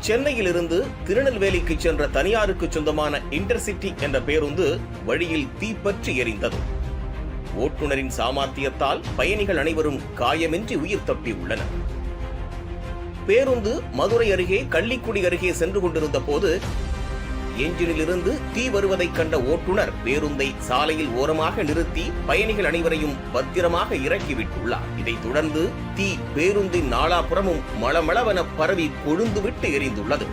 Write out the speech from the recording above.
சென்னையிலிருந்து திருநெல்வேலிக்கு சென்ற தனியாருக்கு சொந்தமான இன்டர்சிட்டி என்ற பேருந்து வழியில் தீப்பற்றி எரிந்தது. ஓட்டுநரின் சாமர்த்தியத்தால் பயணிகள் அனைவரும் காயமின்றி உயிர் தப்பி உள்ளனர். பேருந்து மதுரை அருகே கள்ளிக்குடி அருகே சென்று கொண்டிருந்த போது என்ஜினிலிருந்து தீ வருவதைக் கண்ட ஓட்டுநர் பேருந்தை சாலையில் ஓரமாக நிறுத்தி பயணிகள் அனைவரையும் பத்திரமாக இறக்கிவிட்டுள்ளார். இதைத் தொடர்ந்து தீ பேருந்தின் நாலாபுறமும் மளமளவென பரவி கொழுந்துவிட்டு எரிந்துள்ளது.